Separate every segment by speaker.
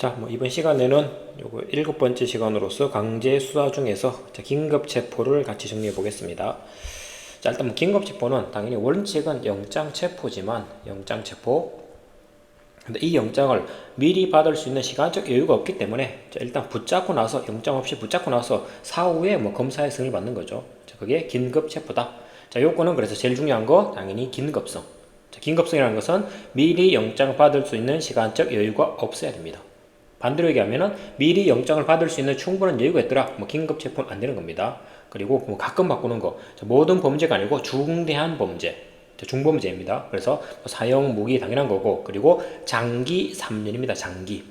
Speaker 1: 자, 이번 시간에는 요거 7번째 시간으로서 강제 수사 중에서 긴급 체포를 같이 정리해 보겠습니다. 자, 일단 긴급 체포는 당연히 원칙은 영장 체포지만 영장 체포. 근데 이 영장을 미리 받을 수 있는 시간적 여유가 없기 때문에 일단 붙잡고 나서 영장 없이 붙잡고 나서 사후에 검사의 승인을 받는 거죠. 자, 그게 긴급 체포다. 자, 요거는 그래서 제일 중요한 거 당연히 긴급성. 자, 긴급성이라는 것은 미리 영장 받을 수 있는 시간적 여유가 없어야 됩니다. 반대로 얘기하면은 미리 영장을 받을 수 있는 충분한 여유가 있더라. 긴급 체포는 안 되는 겁니다. 그리고 가끔 바꾸는 거. 모든 범죄가 아니고 중대한 범죄. 중범죄입니다. 그래서 사형, 무기 당연한 거고, 그리고 장기 3년입니다. 장기.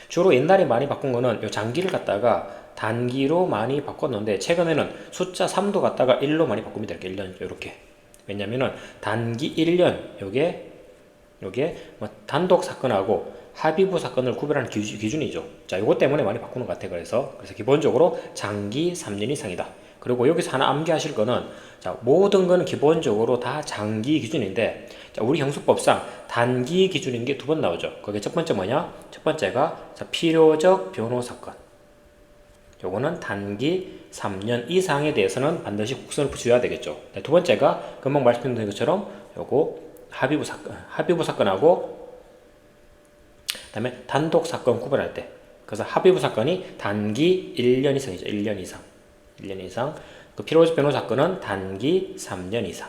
Speaker 1: 주로 옛날에 많이 바꾼 거는 요 장기를 갖다가 단기로 많이 바꿨는데, 최근에는 숫자 3도 갖다가 1로 많이 바꿉니다. 이렇게 1년, 요렇게. 왜냐면은 단기 1년, 요게 단독 사건하고 합의부 사건을 구별하는 기준이죠. 자, 이것 때문에 많이 바꾸는 것 같아요. 그래서 기본적으로 장기 3년 이상이다. 그리고 여기서 하나 암기하실 거는, 자, 모든 건 기본적으로 다 장기 기준인데, 자, 우리 형수법상 단기 기준인 게 두 번 나오죠. 그게 첫 번째 뭐냐? 첫 번째가 필요적 변호 사건. 요거는 단기 3년 이상에 대해서는 반드시 국선을 붙여야 되겠죠. 두 번째가 금방 말씀드린 것처럼 요거 합의부 사건하고 그다음에 단독 사건 구별할 때, 그래서 합의부 사건이 단기 1년 이상이죠. 1년 이상. 그 필요적 변호 사건은 단기 3년 이상.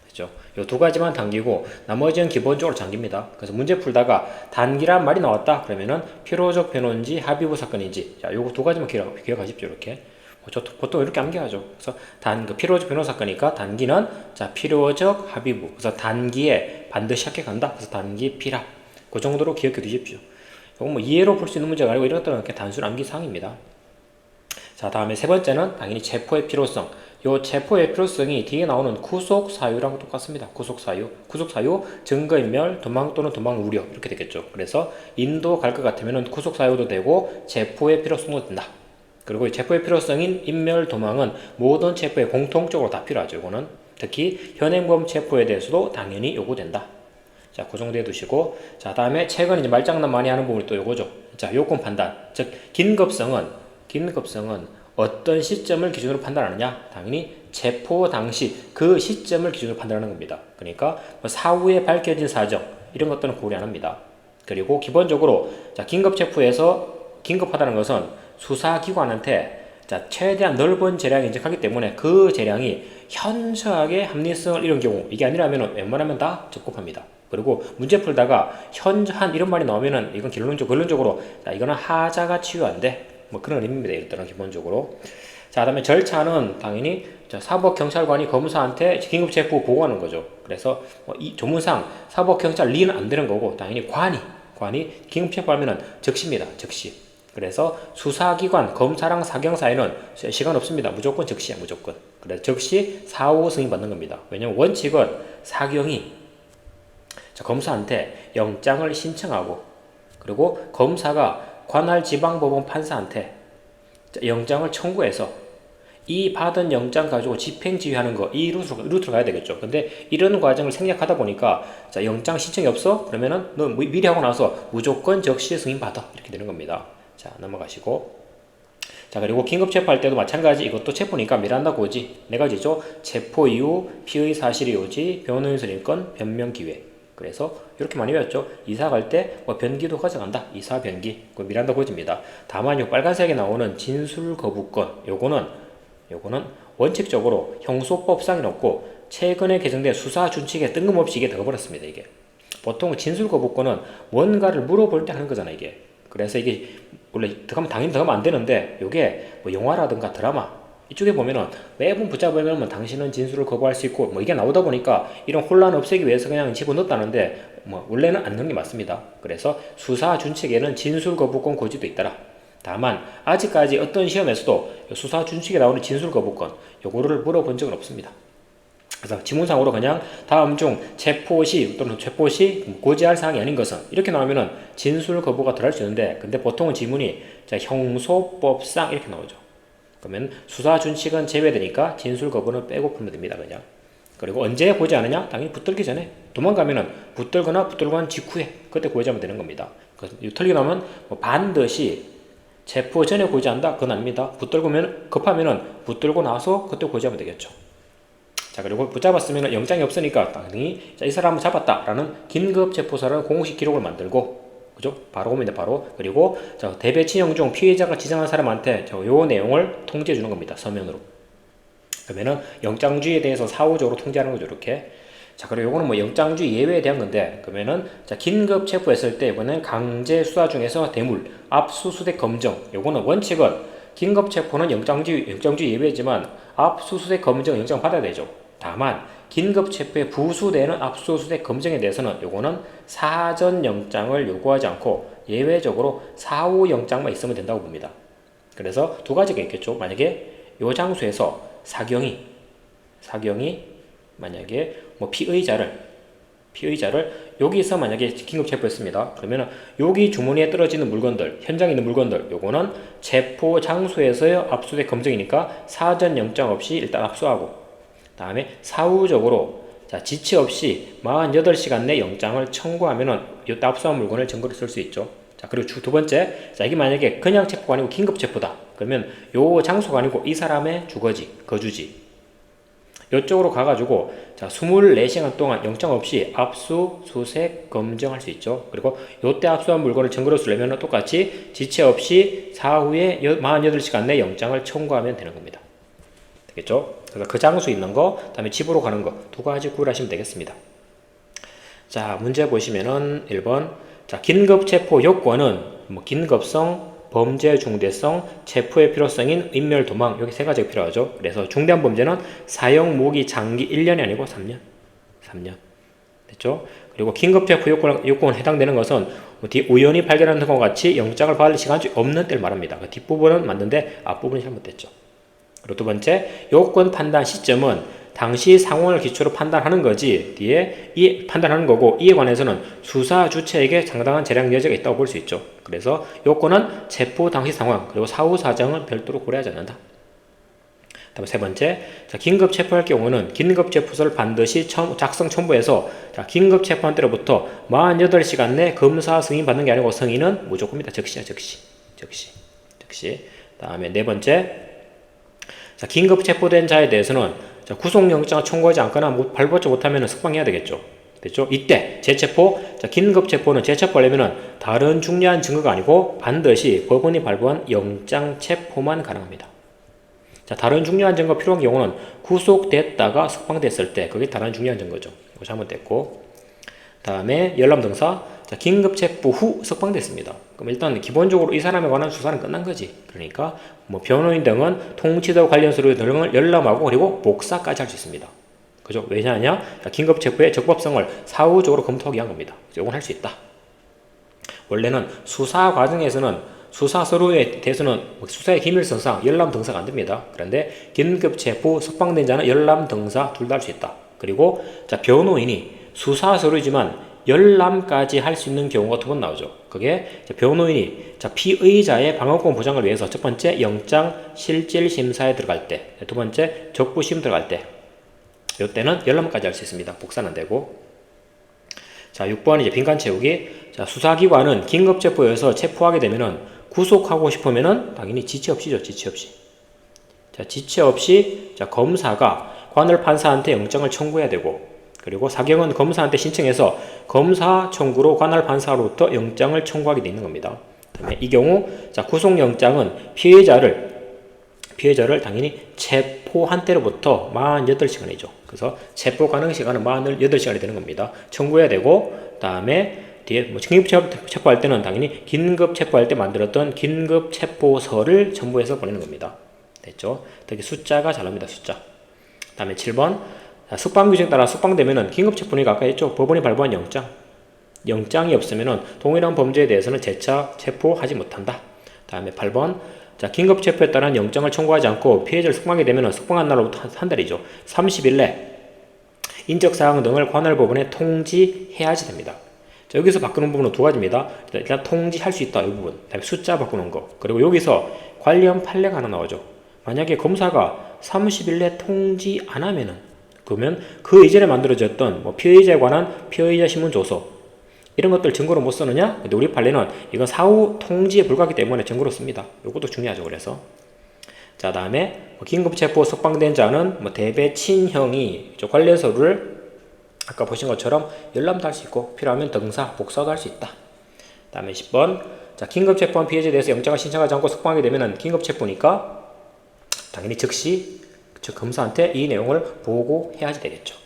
Speaker 1: 그죠? 요 두 가지만 단기고 나머지는 기본적으로 장기입니다. 그래서 문제 풀다가 단기란 말이 나왔다 그러면은 필요적 변호인지 합의부 사건인지, 자, 요거 두 가지만 기억하십시오. 이렇게. 보통 이렇게 암기하죠. 그래서 필요적 변호 사건이니까 단기는, 자, 필요적 합의부. 그래서 단기에 반드시 합격한다. 그래서 단기 필합. 그 정도로 기억해 두십시오. 이건 이해로 풀 수 있는 문제가 아니고 이런 것들은 이렇게 단순 암기 사항입니다. 자, 다음에 세 번째는 당연히 체포의 필요성. 요 체포의 필요성이 뒤에 나오는 구속 사유랑 똑같습니다. 구속 사유, 증거인멸, 도망 또는 도망 우려, 이렇게 되겠죠. 그래서 인도 갈 것 같으면 구속 사유도 되고 체포의 필요성도 된다. 그리고 체포의 필요성인 인멸, 도망은 모든 체포에 공통적으로 다 필요하죠. 이거는 특히 현행범 체포에 대해서도 당연히 요구된다. 자, 그 정도 해두시고, 자, 다음에 최근 이제 말장난 많이 하는 부분이 또 요거죠. 자, 요건 판단. 즉, 긴급성은 어떤 시점을 기준으로 판단하느냐? 당연히 체포 당시 그 시점을 기준으로 판단하는 겁니다. 그러니까 사후에 밝혀진 사정, 이런 것들은 고려 안 합니다. 그리고 기본적으로, 자, 긴급 체포에서 긴급하다는 것은 수사기관한테, 자, 최대한 넓은 재량이 인정하기 때문에 그 재량이 현저하게 합리성을 잃은 경우, 이게 아니라면 웬만하면 다 적법합니다. 그리고 문제 풀다가 현저한 이런 말이 나오면은 이건 결론적으로, 자, 이거는 하자가 치유한데, 그런 의미입니다. 이럴 기본적으로. 자, 다음에 절차는 당연히, 자, 사법경찰관이 검사한테 긴급체포 보고하는 거죠. 그래서 이 조문상 사법경찰 리는 안 되는 거고, 당연히 관이 긴급체포하면은 즉시입니다. 즉시. 그래서 수사기관, 검사랑 사경 사이는 시간 없습니다. 무조건 즉시야, 무조건. 그래서 즉시 사후 승인 받는 겁니다. 왜냐면 원칙은 사경이, 자, 검사한테 영장을 신청하고, 그리고 검사가 관할 지방법원 판사한테 영장을 청구해서 이 받은 영장 가지고 집행 지휘하는 거, 이 루트로 가야 되겠죠. 근데 이런 과정을 생략하다 보니까, 자, 영장 신청이 없어? 그러면은 너 미리 하고 나서 무조건 적시 승인 받아, 이렇게 되는 겁니다. 자, 넘어가시고. 자, 그리고 긴급 체포할 때도 마찬가지. 이것도 체포니까 미란다 고지 네 가지죠. 체포 이후, 피의 사실의 요지, 변호인 선임권, 변명 기회. 그래서 이렇게 많이 배웠죠. 이사 갈 때 변기도 가져간다. 이사 변기. 그 미란다 고지입니다. 다만 요 빨간색에 나오는 진술 거부권, 요거는 원칙적으로 형소법상은 없고 최근에 개정된 수사 준칙에 뜬금없이 이게 들어버렸습니다. 이게 보통 진술 거부권은 뭔가를 물어볼 때 하는 거잖아, 이게. 그래서 이게 원래 당연히 들어가면 안 되는데, 요게 영화라든가 드라마 이쪽에 보면은 매번 붙잡으면 당신은 진술을 거부할 수 있고 이게 나오다 보니까 이런 혼란 없애기 위해서 그냥 집어넣었다는데, 원래는 안 넣는 게 맞습니다. 그래서 수사 준칙에는 진술 거부권 고지도 있더라. 다만 아직까지 어떤 시험에서도 수사 준칙에 나오는 진술 거부권 요거를 물어본 적은 없습니다. 그래서 지문상으로 그냥 다음 중 체포 시 또는 체포 시 고지할 사항이 아닌 것은, 이렇게 나오면은 진술 거부가 들어갈 수 있는데, 근데 보통은 지문이, 자, 형소법상 이렇게 나오죠. 그러면 수사 준칙은 제외되니까 진술 거부는 빼고 풀면 됩니다. 그냥. 그리고 언제 고지 않느냐? 당연히 붙들기 전에. 도망가면은 붙들거나 붙들고 난 직후에 그때 고지하면 되는 겁니다. 털리고 나면 뭐 반드시 체포 전에 고지한다? 그건 아닙니다. 급하면은 붙들고 나서 그때 고지하면 되겠죠. 자, 그리고 붙잡았으면 영장이 없으니까 당연히 이 사람을 잡았다라는 긴급체포서라는 공식 기록을 만들고, 그죠? 바로 오면 돼, 바로. 그리고 대배 친형 중 피해자가 지정한 사람한테 요 내용을 통지해 주는 겁니다. 서면으로. 그러면은 영장주의에 대해서 사후적으로 통지하는 거죠, 이렇게. 자, 그리고 요거는 뭐 영장주의 예외에 대한 건데, 그러면은 긴급 체포했을 때 이번엔 강제 수사 중에서 대물, 압수수색 검정. 요거는 원칙은 긴급 체포는 영장주의 예외지만 압수수색 검정 영장 받아야 되죠. 다만 긴급 체포에 부수되는 압수수색 검정에 대해서는 요거는 사전 영장을 요구하지 않고 예외적으로 사후 영장만 있으면 된다고 봅니다. 그래서 두 가지가 있겠죠. 만약에 요 장소에서 사경이 만약에 뭐 피의자를 여기서 만약에 긴급 체포했습니다. 그러면 여기 주머니에 떨어지는 물건들, 현장에 있는 물건들, 요거는 체포 장소에서의 압수수색 검증이니까 사전 영장 없이 일단 압수하고, 다음에 사후적으로 지체 없이 48시간 내 영장을 청구하면은 이때 압수한 물건을 증거로 쓸 수 있죠. 자, 그리고 두 번째, 이게 만약에 그냥 체포가 아니고 긴급 체포다. 그러면 요 장소가 아니고 이 사람의 주거지, 거주지. 이쪽으로 가가지고 24시간 동안 영장 없이 압수수색 검증할 수 있죠. 그리고 요때 압수한 물건을 증거로 쓰려면 똑같이 지체 없이 사후에 48시간 내 영장을 청구하면 되는 겁니다. 되겠죠? 그래서 그 장소에 있는 거, 다음에 집으로 가는 거 두 가지 구별하시면 되겠습니다. 자, 문제 보시면은 1번. 긴급 체포 요건은 긴급성, 범죄 중대성, 체포의 필요성인 인멸 도망, 여기 세 가지가 필요하죠. 그래서 중대한 범죄는 사형 무기 장기 1년이 아니고 3년. 됐죠? 그리고 긴급 체포 요건에 해당되는 것은 우연히 발견하는 것과 같이 영장을 받을 시간이 없는 때를 말합니다. 그 뒷부분은 맞는데 앞부분이 잘못됐죠. 그리고 두 번째, 요건 판단 시점은 당시 상황을 기초로 판단하는 거지, 판단하는 거고, 이에 관해서는 수사 주체에게 상당한 재량 여지가 있다고 볼 수 있죠. 그래서 요건은 체포 당시 상황, 그리고 사후 사정은 별도로 고려하지 않는다. 다음에 세 번째, 긴급 체포할 경우는 긴급 체포서를 반드시 작성 첨부해서 긴급 체포한 때로부터 48시간 내 검사 승인 받는 게 아니고 승인은 무조건입니다. 즉시야, 즉시. 다음에 네 번째, 긴급 체포된 자에 대해서는 구속영장을 청구하지 않거나 발부하지 못하면 석방해야 되겠죠. 됐죠? 이때 재체포, 긴급 체포는 재체포하려면 다른 중요한 증거가 아니고 반드시 법원이 발부한 영장 체포만 가능합니다. 다른 중요한 증거 필요한 경우는 구속됐다가 석방됐을 때, 그게 다른 중요한 증거죠. 이거 잘못됐고. 다음에 열람 등사, 긴급 체포 후 석방됐습니다. 그럼 일단 기본적으로 이 사람에 관한 수사는 끝난 거지. 그러니까 변호인 등은 통치자 관련 서류 등을 열람하고 그리고 복사까지 할 수 있습니다. 그죠? 왜냐하냐? 긴급 체포의 적법성을 사후적으로 검토하기 위한 겁니다. 이건 할 수 있다. 원래는 수사 과정에서는 수사 서류에 대해서는 수사의 기밀성상 열람 등사가 안 됩니다. 그런데 긴급 체포 석방된 자는 열람 등사 둘 다 할 수 있다. 그리고 변호인이 수사 서류지만 열람까지 할 수 있는 경우가 두 번 나오죠. 그게 변호인이 피의자의 방어권 보장을 위해서 첫 번째 영장 실질 심사에 들어갈 때, 두 번째 적부심 들어갈 때, 이때는 열람까지 할 수 있습니다. 복사는 안 되고. 6번 이제 빈칸 채우기. 수사기관은 긴급 체포에서 체포하게 되면은 구속하고 싶으면은 당연히 지체 없이죠. 지체 없이 검사가 관할 판사한테 영장을 청구해야 되고, 그리고 사경은 검사한테 신청해서 검사 청구로 관할 판사로부터 영장을 청구하게 되어 있는 겁니다. 이 경우 구속영장은 피해자를 당연히 체포한 때로부터 48시간이죠. 그래서 체포 가능 시간은 48시간이 되는 겁니다. 청구해야 되고, 다음에 뒤에 긴급 체포할 때는 당연히 긴급 체포할 때 만들었던 긴급 체포서를 첨부해서 보내는 겁니다. 됐죠? 특히 숫자가 잘 나옵니다. 숫자. 다음에 7번. 석방 규정에 따라 석방되면은 긴급 체포니까 아까 했죠. 법원이 발부한 영장이 없으면은 동일한 범죄에 대해서는 재차 체포하지 못한다. 다음에 8번. 긴급 체포에 따른 영장을 청구하지 않고 피해자를 석방하게 되면은 석방한 날로부터 한 달이죠. 30일 내 인적 사항 등을 관할 법원에 통지해야지 됩니다. 여기서 바꾸는 부분은 두 가지입니다. 일단 통지할 수 있다, 이 부분. 다음에 숫자 바꾸는 거. 그리고 여기서 관련 판례가 하나 나오죠. 만약에 검사가 30일 내 통지 안 하면은, 그러면 그 이전에 만들어졌던 뭐 피의자에 관한 피의자 신문 조서 이런 것들 증거로 못 쓰느냐? 근데 우리 판례는 이건 사후 통지에 불과하기 때문에 증거로 씁니다. 이것도 중요하죠. 그래서 자, 다음에 긴급 체포 석방된 자는 대배 친형이 관련 서류를 아까 보신 것처럼 열람도 할 수 있고 필요하면 등사, 복사도 할 수 있다. 다음에 10번 자, 긴급 체포한 피해자에 대해서 영장을 신청하지 않고 석방하게 되면 긴급 체포니까 당연히 즉시 즉 검사한테 이 내용을 보고해야지 되겠죠.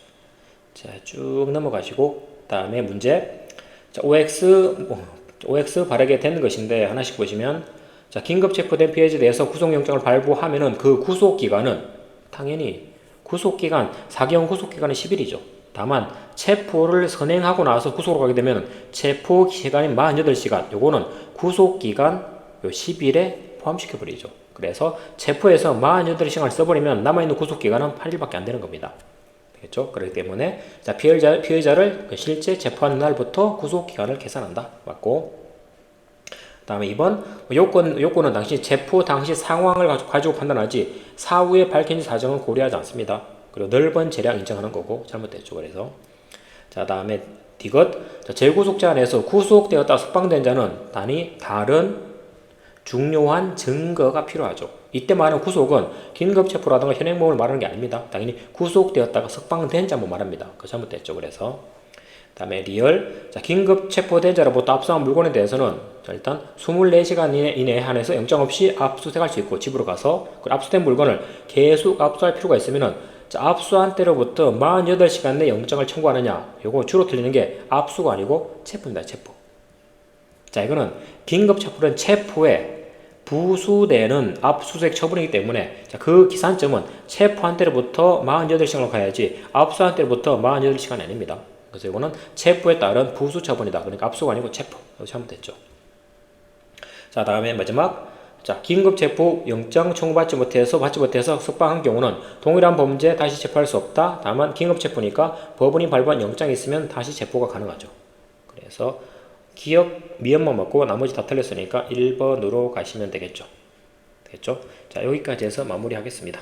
Speaker 1: 자, 쭉 넘어가시고 다음에 문제 자, OX 바르게 된 것인데 하나씩 보시면 자, 긴급 체포된 피해자에 대해서 구속영장을 발부하면은 그 구속기간은 당연히 구속기간 사기형 구속기간은 10일이죠. 다만 체포를 선행하고 나서 구속으로 가게 되면 체포기간인 48시간 요거는 구속기간 요 10일에 포함시켜버리죠. 그래서 체포해서 48시간을 써버리면 남아있는 구속기간은 8일밖에 안 되는 겁니다. 되겠죠? 그렇기 때문에 자, 피해자를 실제 체포한 날부터 구속기간을 계산한다. 맞고 다음에 2번 요건은 당시 체포 당시 상황을 가지고 판단하지 사후에 밝혀진 사정은 고려하지 않습니다. 그리고 넓은 재량 인정하는 거고 잘못됐죠. 그래서 자, 다음에 D것 재구속자 안에서 구속되었다 석방된 자는 단위 다른 중요한 증거가 필요하죠. 이때 말하는 구속은 긴급체포라든가 현행범을 말하는 게 아닙니다. 당연히 구속되었다가 석방된 자만 말합니다. 그거 잘못됐죠. 그래서 다음에 리얼 자, 긴급체포된 자로부터 압수한 물건에 대해서는 자, 일단 24시간 이내에 한해서 영장 없이 압수수색할 수 있고 집으로 가서 그 압수된 물건을 계속 압수할 필요가 있으면은 자, 압수한 때로부터 48시간 내 영장을 청구하느냐 요거 주로 틀리는 게 압수가 아니고 체포입니다. 체포. 자, 이거는 긴급체포는 체포에 부수되는 압수수색 처분이기 때문에 자, 그 기산점은 체포한 때로부터 48시간으로 가야지 압수한 때로부터 48시간이 아닙니다. 그래서 이거는 체포에 따른 부수 처분이다. 그러니까 압수가 아니고 체포. 잘못됐죠. 자, 다음에 마지막 자, 긴급체포 영장 청구받지 못해서 석방한 경우는 동일한 범죄 다시 체포할 수 없다. 다만 긴급체포니까 법원이 발부한 영장이 있으면 다시 체포가 가능하죠. 그래서 기억 미연만 맞고 나머지 다 틀렸으니까 1번으로 가시면 되겠죠. 자, 여기까지 해서 마무리하겠습니다.